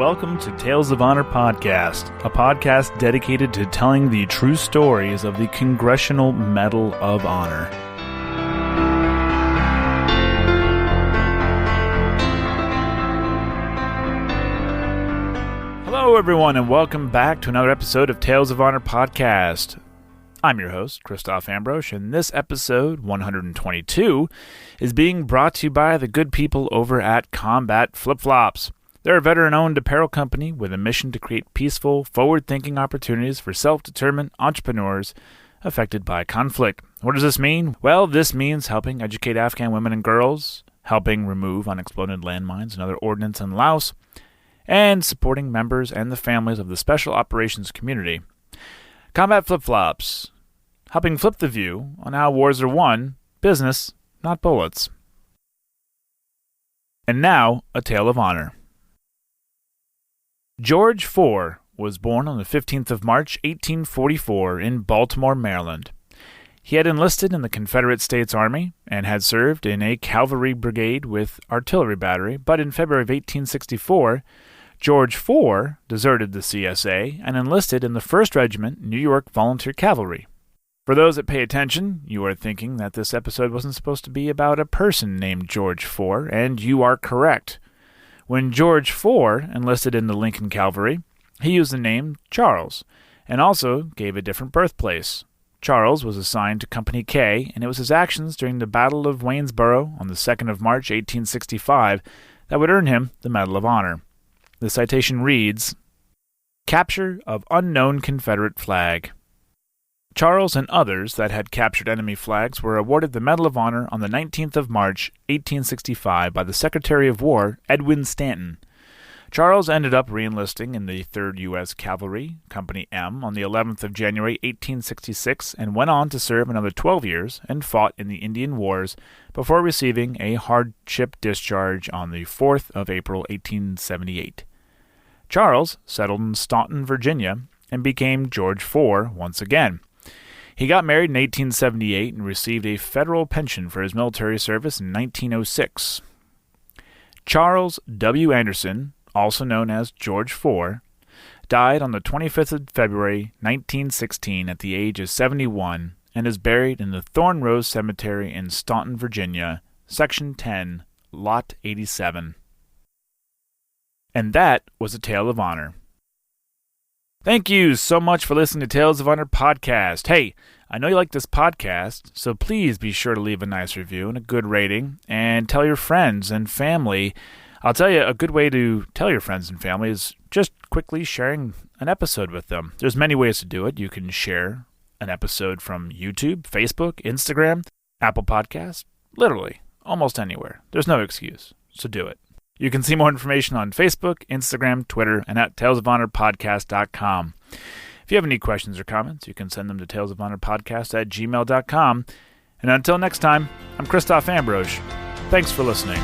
welcome to Tales of Honor Podcast, a podcast dedicated to telling the true stories of the Congressional Medal of Honor. Hello everyone, and welcome back to another episode of Tales of Honor Podcast. I'm your host, Christoph Ambrose, and this episode, 122, is being brought to you by the good people over at Combat Flip-Flops. They're a veteran-owned apparel company with a mission to create peaceful, forward-thinking opportunities for self-determined entrepreneurs affected by conflict. What does this mean? Well, this means helping educate Afghan women and girls, helping remove unexploded landmines and other ordnance in Laos, and supporting members and the families of the Special Operations community. Combat Flip-Flops, helping flip the view on how wars are won, business, not bullets. And now, a tale of honor. George IV was born on the 15th of March, 1844, in Baltimore, Maryland. He had enlisted in the Confederate States Army and had served in a cavalry brigade with artillery battery, but in February of 1864, George IV deserted the CSA and enlisted in the 1st Regiment New York Volunteer Cavalry. For those that pay attention, you are thinking that this episode wasn't supposed to be about a person named George IV, and you are correct. When George IV enlisted in the Lincoln Cavalry, he used the name Charles, and also gave a different birthplace. Charles was assigned to Company K, and it was his actions during the Battle of Waynesboro on the 2nd of March, 1865, that would earn him the Medal of Honor. The citation reads, Capture of Unknown Confederate Flag. Charles and others that had captured enemy flags were awarded the Medal of Honor on the 19th of March, 1865 by the Secretary of War, Edwin Stanton. Charles ended up re-enlisting in the 3rd U.S. Cavalry, Company M, on the 11th of January, 1866, and went on to serve another 12 years and fought in the Indian Wars before receiving a hardship discharge on the 4th of April, 1878. Charles settled in Staunton, Virginia, and became George IV once again. He got married in 1878 and received a federal pension for his military service in 1906. Charles W. Anderson, also known as George IV, died on the 25th of February, 1916 at the age of 71 and is buried in the Thorn Rose Cemetery in Staunton, Virginia, Section 10, Lot 87. And that was a Tale of Honor. Thank you so much for listening to Tales of Honor Podcast. Hey, I know you like this podcast, so please be sure to leave a nice review and a good rating, and tell your friends and family. I'll tell you, a good way to tell your friends and family is just quickly sharing an episode with them. There's many ways to do it. You can share an episode from YouTube, Facebook, Instagram, Apple Podcasts, literally almost anywhere. There's no excuse, so do it. You can see more information on Facebook, Instagram, Twitter, and at talesofhonorpodcast.com. If you have any questions or comments, you can send them to talesofhonorpodcast@gmail.com. And until next time, I'm Christoph Ambrose. Thanks for listening.